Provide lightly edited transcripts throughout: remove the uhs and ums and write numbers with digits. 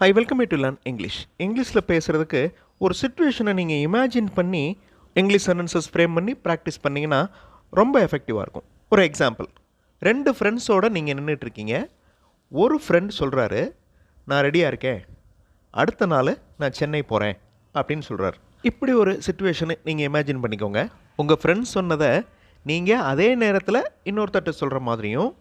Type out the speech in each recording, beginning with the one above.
Hi, welcome you to learn English. இங்கிலீஷில் பேசுகிறதுக்கு ஒரு சிச்சுவேஷனை நீங்கள் இமேஜின் பண்ணி இங்கிலீஷ் சென்டென்சஸ் ஃப்ரேம் பண்ணி ப்ராக்டிஸ் பண்ணிங்கன்னா ரொம்ப எஃபெக்டிவாக இருக்கும். ஒரு எக்ஸாம்பிள், 2 ஃப்ரெண்ட்ஸோடு நீங்கள் நின்றுட்டுருக்கீங்க. ஒரு ஃப்ரெண்ட் சொல்கிறாரு, நான் ரெடியாக இருக்கேன், அடுத்த நாள் நான் சென்னை போகிறேன் அப்படின்னு சொல்கிறார். இப்படி ஒரு சிச்சுவேஷனை நீங்கள் இமேஜின் பண்ணிக்கோங்க. உங்கள் ஃப்ரெண்ட்ஸ் சொன்னதை நீங்கள் அதே நேரத்தில் இன்னொருத்தட்ட சொல்கிற மாதிரியும்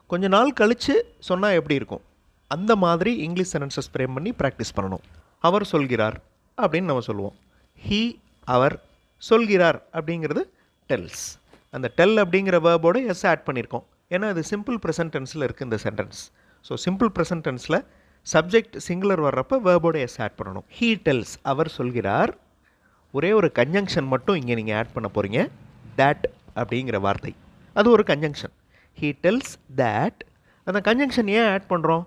கொஞ்ச நாள் கழித்து சொன்னால் எப்படி இருக்கும், அந்த மாதிரி இங்கிலீஷ் சென்டென்சஸ் ஃப்ரேம் பண்ணி ப்ராக்டிஸ் பண்ணணும். அவர் சொல்கிறார் அப்படின்னு நம்ம சொல்லுவோம். ஹீ, அவர் சொல்கிறார் அப்படிங்கிறது டெல்ஸ். அந்த டெல் அப்படிங்கிற வேர்போடு எஸ் ஆட் பண்ணியிருக்கோம். ஏன்னா அது சிம்பிள் ப்ரெசன்ட் டென்ஸில் இருக்குது இந்த சென்டென்ஸ். ஸோ சிம்பிள் ப்ரெசன்ட் டென்ஸில் சப்ஜெக்ட் சிங்குலர் வர்றப்போ வேர்போடு எஸ் ஆட் பண்ணணும். ஹீ டெல்ஸ், அவர் சொல்கிறார். ஒரே ஒரு கன்ஜங்ஷன் மட்டும் இங்கே நீங்கள் ஆட் பண்ண போகிறீங்க, தேட் அப்படிங்கிற வார்த்தை. அது ஒரு கன்ஜங்ஷன். He tells that. அந்த கன்ஜங்ஷன் ஏன் ஆட் பண்ணுறோம்?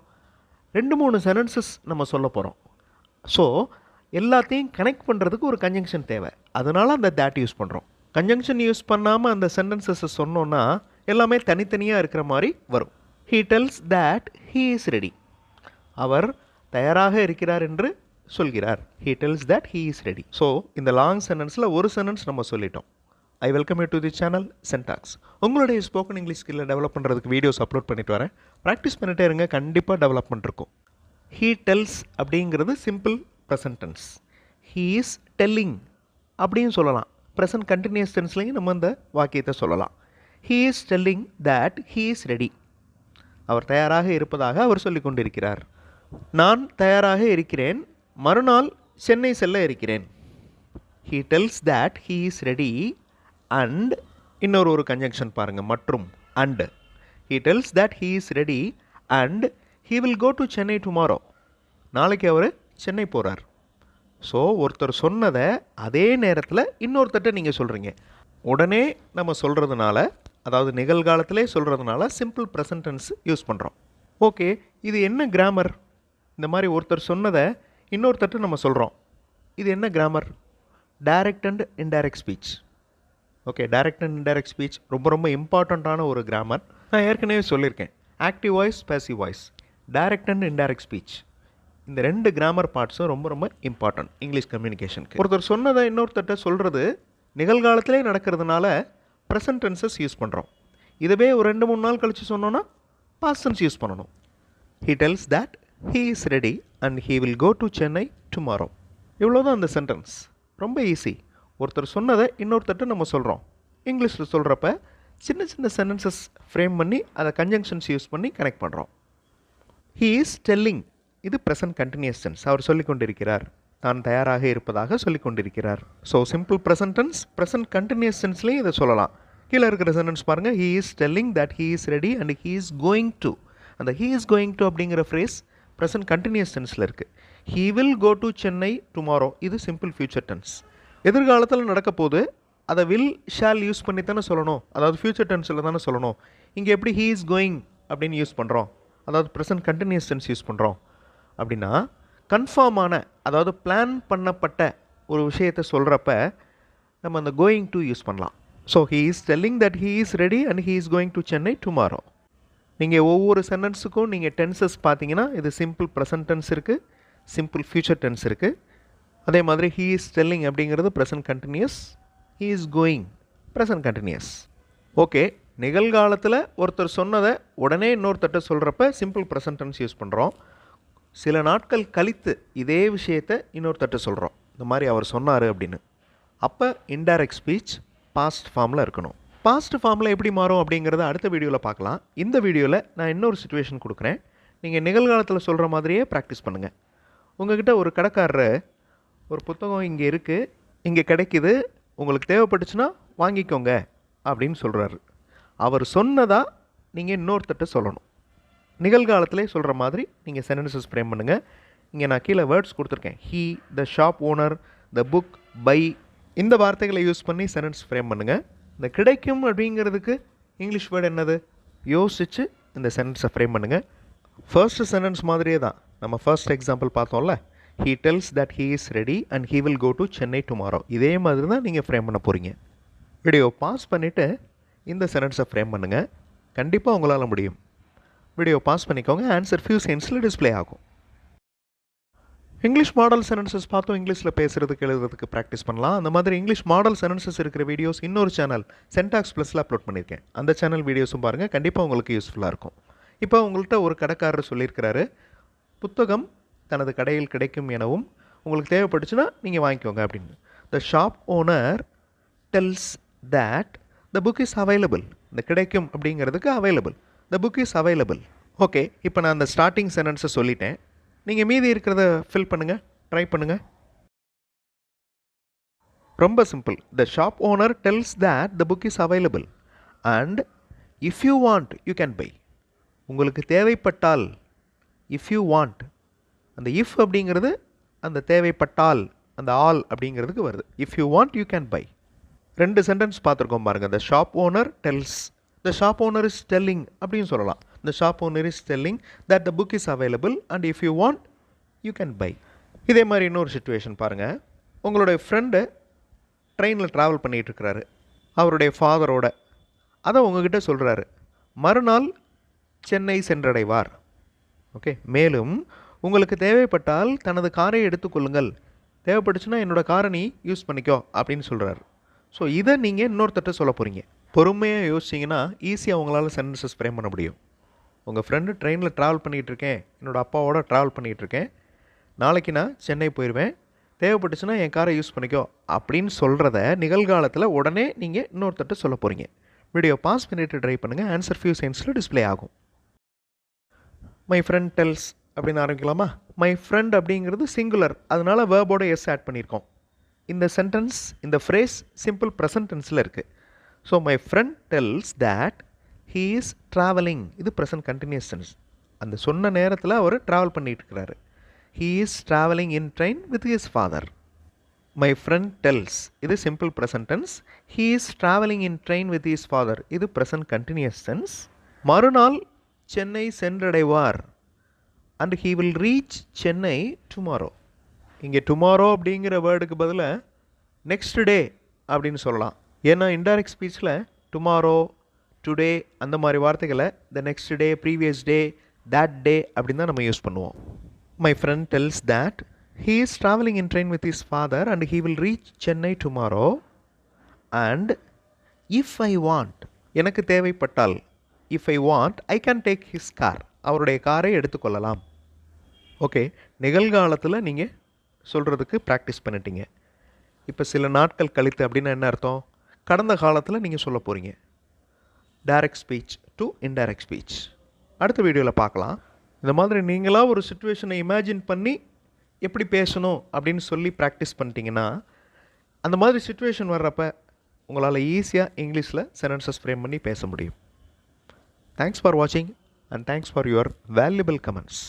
2-3 சென்டென்சஸ் நம்ம சொல்ல போகிறோம். ஸோ எல்லாத்தையும் கனெக்ட் பண்ணுறதுக்கு ஒரு கன்ஜங்ஷன் தேவை. அதனால் அந்த தேட் யூஸ் பண்ணுறோம். கன்ஜங்ஷன் யூஸ் பண்ணாமல் அந்த சென்டென்சஸை சொன்னோன்னா எல்லாமே தனித்தனியாக இருக்கிற மாதிரி வரும். He tells that he is ready. அவர் தயாராக இருக்கிறார் என்று சொல்கிறார். He tells that he is ready. So இந்த லாங் சென்டென்ஸில் ஒரு சென்டென்ஸ் நம்ம சொல்லிட்டோம். I welcome you to the channel Syntax. உங்களுடைய ஸ்போக்கன் இங்கிலீஷ் ஸ்கில்லை டெவலப் பண்ணுறதுக்கு வீடியோஸ் அப்லோட் பண்ணிட்டு வரேன். ப்ராக்டிஸ் பண்ணிட்டே இருங்க, கண்டிப்பாக டெவலப்மெண்ட் இருக்கும். ஹீ டெல்ஸ் அப்படிங்கிறது simple present tense. He is telling அப்படின்னு சொல்லலாம். ப்ரெசன்ட் கண்டினியூஸ் டென்ஸ்லையும் நம்ம இந்த வாக்கியத்தை சொல்லலாம். He is telling that he is ready. அவர் தயாராக இருப்பதாக அவர் சொல்லிக் கொண்டிருக்கிறார். நான் தயாராக இருக்கிறேன், மறுநாள் சென்னை செல்ல இருக்கிறேன். He tells that he is ready and இன்னொரு கன்ஜங்ஷன் பாருங்கள், மற்றும் and. He tells that he is ready and he will go to Chennai tomorrow. நாளைக்கு அவர் சென்னை போகிறார். ஸோ ஒருத்தர் சொன்னதை அதே நேரத்தில் இன்னொருத்தட்ட நீங்கள் சொல்கிறீங்க. உடனே நம்ம சொல்கிறதுனால, அதாவது நிகழ்காலத்திலே சொல்கிறதுனால சிம்பிள் ப்ரெசன்ட் டென்ஸ் யூஸ் பண்ணுறோம். ஓகே, இது என்ன கிராமர்? இந்த மாதிரி ஒருத்தர் சொன்னதை இன்னொருத்தட்ட நம்ம சொல்கிறோம். இது என்ன grammar? Direct and indirect speech. Okay, direct and indirect speech ரொம்ப இம்பார்ட்டண்ட்டான ஒரு கிராமர். நான் ஏற்கனவே சொல்லியிருக்கேன், active voice, passive voice, direct and indirect speech. இந்த 2 கிராமர் பார்ட்ஸும் ரொம்ப இம்பார்ட்டன்ட் இங்கிலீஷ் கம்யூனிகேஷனுக்கு. ஒருத்தர் சொன்னதை இன்னொருத்தட்ட சொல்கிறது நிகழ்காலத்திலே நடக்கிறதுனால ப்ரெசன்ட் டென்சஸ் யூஸ் பண்ணுறோம். இதுவே ஒரு 2-3 நாள் கழித்து சொன்னோன்னா பாஸ்ட் டென்ஸ் யூஸ் பண்ணணும். He tells that he is ready and he will go to Chennai tomorrow. இவ்வளோதான் அந்த சென்டென்ஸ். ரொம்ப ஈஸி. ஒருத்தர் சொன்னதை இன்னொருத்தட்ட நம்ம சொல்கிறோம். இங்கிலீஷில் சொல்கிறப்ப சின்ன சென்டென்சஸ் ஃப்ரேம் பண்ணி அதை கன்ஜங்ஷன்ஸ் யூஸ் பண்ணி கனெக்ட் பண்ணுறோம். ஹீ இஸ் டெல்லிங், இது ப்ரெசன்ட் கண்டினியூஸ் டென்ஸ். அவர் சொல்லிக் கொண்டிருக்கிறார், தான் தயாராக இருப்பதாக சொல்லிக் கொண்டிருக்கிறார். So simple present tense, present continuous டென்ஸ்லேயும் இதை சொல்லலாம். கீழே இருக்கிற சென்டென்ஸ் பாருங்கள், he is telling that he is ready and he is going to. அந்த ஹீ இஸ் கோயிங் டு அப்படிங்கிற ஃப்ரேஸ் ப்ரெசன்ட் கண்டினியூஸ் டென்ஸில் இருக்குது. He will go to Chennai tomorrow, இது சிம்பிள் ஃபியூச்சர் டென்ஸ். எதிர்காலத்தில் நடக்க போது அதை வில் ஷால் யூஸ் பண்ணி தானே சொல்லணும், அதாவது ஃபியூச்சர் டென்ஸில் தானே சொல்லணும். இங்கே எப்படி ஹீ இஸ் கோயிங் அப்படின்னு யூஸ் பண்ணுறோம், அதாவது ப்ரெசன்ட் கண்டினியூஸ் டென்ஸ் யூஸ் பண்ணுறோம் அப்படின்னா கன்ஃபார்மான, அதாவது பிளான் பண்ணப்பட்ட ஒரு விஷயத்தை சொல்கிறப்ப நம்ம அந்த கோயிங் டு யூஸ் பண்ணலாம். So he is telling that he is ready and he is going to Chennai tomorrow. நீங்கள் ஒவ்வொரு சென்டென்ஸுக்கும் நீங்கள் டென்சஸ் பார்த்தீங்கன்னா இது சிம்பிள் ப்ரெசன்ட் டென்ஸ் இருக்குது, சிம்பிள் ஃபியூச்சர் டென்ஸ் இருக்குது. அதே மாதிரி ஹீ இஸ் டெல்லிங் அப்படிங்கிறது present continuous, he is going present continuous. Okay, நிகழ்காலத்தில் ஒருத்தர் சொன்னதை உடனே இன்னொருத்தட்ட சொல்கிறப்ப சிம்பிள் ப்ரெசன்ட் டென்ஸ் யூஸ் பண்ணுறோம். சில நாட்கள் கழித்து இதே விஷயத்தை இன்னொருத்தட்ட சொல்கிறோம், இந்த மாதிரி அவர் சொன்னார் அப்படின்னு. அப்போ இன்டைரக்ட் ஸ்பீச் பாஸ்ட் ஃபார்மில் இருக்கணும். பாஸ்ட் ஃபார்மில் எப்படி மாறும் அப்படிங்கிறத அடுத்த வீடியோவில் பார்க்கலாம். இந்த வீடியோவில் நான் இன்னொரு சுச்சுவேஷன் கொடுக்குறேன். நீங்கள் நிகழ்காலத்தில் சொல்கிற மாதிரியே ப்ராக்டிஸ் பண்ணுங்கள். உங்கள்கிட்ட ஒரு கடைக்காரர், ஒரு புத்தகம் இங்கே இருக்குது, இங்கே கிடைக்கிது, உங்களுக்கு தேவைப்பட்டுச்சுன்னா வாங்கிக்கோங்க அப்படின்னு சொல்கிறாரு. அவர் சொன்னதா நீங்கள் இன்னொருத்தட்ட சொல்லணும். நிகழ்காலத்திலே சொல்கிற மாதிரி நீங்கள் சென்டென்சஸ் ஃப்ரேம் பண்ணுங்கள். இங்கே நான் கீழே வேர்ட்ஸ் கொடுத்துருக்கேன். He, the shop owner, the book, by, இந்த வார்த்தைகளை யூஸ் பண்ணி சென்டென்ஸ் ஃப்ரேம் பண்ணுங்கள். இந்த கிடைக்கும் அப்படிங்கிறதுக்கு இங்கிலீஷ் வேர்டு என்னது? யோசித்து இந்த சென்டென்ஸை ஃப்ரேம் பண்ணுங்கள். ஃபர்ஸ்ட் சென்டென்ஸ் மாதிரியே தான் நம்ம ஃபர்ஸ்ட் எக்ஸாம்பிள் பார்த்தோம்ல, he tells that he is ready and he will go to Chennai tomorrow. இதே மாதிரி தான் நீங்கள் ஃப்ரேம் பண்ண போகிறீங்க. வீடியோ பாஸ் பண்ணிவிட்டு இந்த சென்டென்ஸை ஃப்ரேம் பண்ணுங்கள். கண்டிப்பாக உங்களால் முடியும். வீடியோ பாஸ் பண்ணிக்கோங்க. ஆன்சர் ஃபியூ செகண்ட்ஸில் டிஸ்ப்ளே ஆகும். இங்கிலீஷ் மாடல் சென்டென்சஸ் பார்த்தோம், இங்கிலீஷில் பேசுகிறதுக்கு எழுதுறதுக்கு ப்ராக்டிஸ் பண்ணலாம். அந்த மாதிரி இங்கிலீஷ் மாடல் சென்டென்சஸ் இருக்கிற வீடியோஸ் இன்னொரு சேனல் சென்டாக்ஸ் ப்ளஸில் அப்லோட் பண்ணியிருக்கேன். அந்த சேனல் வீடியோஸும் பாருங்கள், கண்டிப்பாக உங்களுக்கு யூஸ்ஃபுல்லாக இருக்கும். இப்போ உங்கள்கிட்ட ஒரு கடைக்காரர் சொல்லியிருக்கிறாரு, புத்தகம் தனது கடையில் கிடைக்கும் எனவும் உங்களுக்கு தேவைப்பட்டுச்சுன்னா நீங்கள் வாங்கிக்கோங்க அப்படின்னு. The shop owner tells that the book is available. இந்த கிடைக்கும் அப்படிங்கிறதுக்கு available, the book is available. Okay, இப்போ நான் அந்த ஸ்டார்டிங் சென்டென்ஸை சொல்லிட்டேன். நீங்கள் மீதி இருக்கிறத ஃபில் பண்ணுங்கள், ட்ரை பண்ணுங்கள். ரொம்ப simple. The shop owner tells that the book is available and if you want you can buy. உங்களுக்கு தேவைப்பட்டால், இஃப் யூ வாண்ட், அந்த இஃப் அப்படிங்கிறது அந்த தேவைப்பட்டால், அந்த ஆல் அப்படிங்கிறதுக்கு வருது. If you want you can buy. ரெண்டு சென்டென்ஸ் பார்த்துருக்கோம் பாருங்கள். The shop owner tells, the shop owner is telling அப்படின்னு சொல்லலாம். The shop owner is telling that the book is available and if you want you can by. இதே மாதிரி இன்னொரு situation பாருங்கள். உங்களுடைய ஃப்ரெண்டு ட்ரெயினில் ட்ராவல் பண்ணிகிட்ருக்கிறாரு அவருடைய ஃபாதரோட. அதை உங்ககிட்ட சொல்கிறாரு, மறுநாள் சென்னை சென்றடைவார். ஓகே, மேலும் உங்களுக்கு தேவைப்பட்டால் தனது காரை எடுத்துக்கொள்ளுங்கள், தேவைப்பட்டுச்சுன்னா என்னோடய காரை நீ யூஸ் பண்ணிக்கோ அப்படின்னு சொல்கிறாரு. ஸோ இதை நீங்கள் இன்னொருத்தட்ட சொல்ல போகிறீங்க. பொறுமையாக யோசிச்சிங்கன்னா ஈஸியாக உங்களால் சென்டென்சஸ் ஃப்ரேம் பண்ண முடியும். உங்கள் ஃப்ரெண்டு ட்ரெயினில் ட்ராவல் பண்ணிகிட்ருக்கேன், என்னோடய அப்பாவோட ட்ராவல் பண்ணிகிட்ருக்கேன், நாளைக்கு நான் சென்னை போயிடுவேன், தேவைப்பட்டுச்சுன்னா என் காரை யூஸ் பண்ணிக்கோ அப்படின்னு சொல்கிறத நிகழ்காலத்தில் உடனே நீங்கள் இன்னொருத்தட்ட சொல்ல போகிறீங்க. வீடியோ பாஸ் பண்ணிவிட்டு ட்ரை பண்ணுங்கள், ஆன்சர் ஃபியூ செகண்ட்ஸில் டிஸ்பிளே ஆகும். மை ஃப்ரெண்ட் டெல்ஸ் அப்படின்னு ஆரம்பிக்கலாமா? மை ஃப்ரெண்ட் அப்படிங்கிறது சிங்குலர், அதனால வேர்போட எஸ் ஆட் பண்ணியிருக்கோம். இந்த சென்டென்ஸ், இந்த ஃப்ரேஸ் சிம்பிள் ப்ரெசன்ட் டென்ஸில் இருக்குது. So my friend tells that he is travelling, இது ப்ரெசன்ட் கண்டினியூஸ் டென்ஸ். அந்த சொன்ன நேரத்தில் அவர் ட்ராவல் பண்ணிகிட்டு இருக்கிறாரு. He is travelling in train with his father. My friend tells, இது simple present tense. He is travelling in train with his father, இது present continuous tense. மறுநாள் சென்னை சென்றடைவார் and he will reach Chennai tomorrow. இங்கே tomorrow அப்படிங்கிற வேர்டுக்கு பதிலாக next day அப்படின்னு சொல்லலாம். ஏன்னா இன்டைரக்ட் ஸ்பீச்சில் டுமாரோ, டுடே அந்த மாதிரி வார்த்தைகளை the next day, previous day, that day அப்படின்னு தான் நம்ம யூஸ் பண்ணுவோம். My friend tells that he is travelling in train with his father and he will reach Chennai tomorrow and if I want, எனக்கு தேவைப்பட்டால், if I want I can take his car, அவருடைய காரை எடுத்துக்கொள்ளலாம். Okay, நிகழ்காலத்தில் நீங்கள் சொல்கிறதுக்கு practice பண்ணிட்டீங்க. இப்போ சில நாட்கள் கழித்து அப்படின்னா என்ன அர்த்தம்? கடந்த காலத்தில் நீங்கள் சொல்ல போகிறீங்க. Direct speech to indirect speech அடுத்த வீடியோவில் பார்க்கலாம். இந்த மாதிரி நீங்களாக ஒரு சுச்சுவேஷனை இமேஜின் பண்ணி எப்படி பேசணும் அப்படின்னு சொல்லி ப்ராக்டிஸ் பண்ணிட்டீங்கன்னா அந்த மாதிரி சுச்சுவேஷன் வர்றப்ப உங்களால் ஈஸியாக இங்கிலீஷில் சென்டென்சஸ் ஃப்ரேம் பண்ணி பேச முடியும். தேங்க்ஸ் ஃபார் வாட்சிங் and thanks for your valuable comments.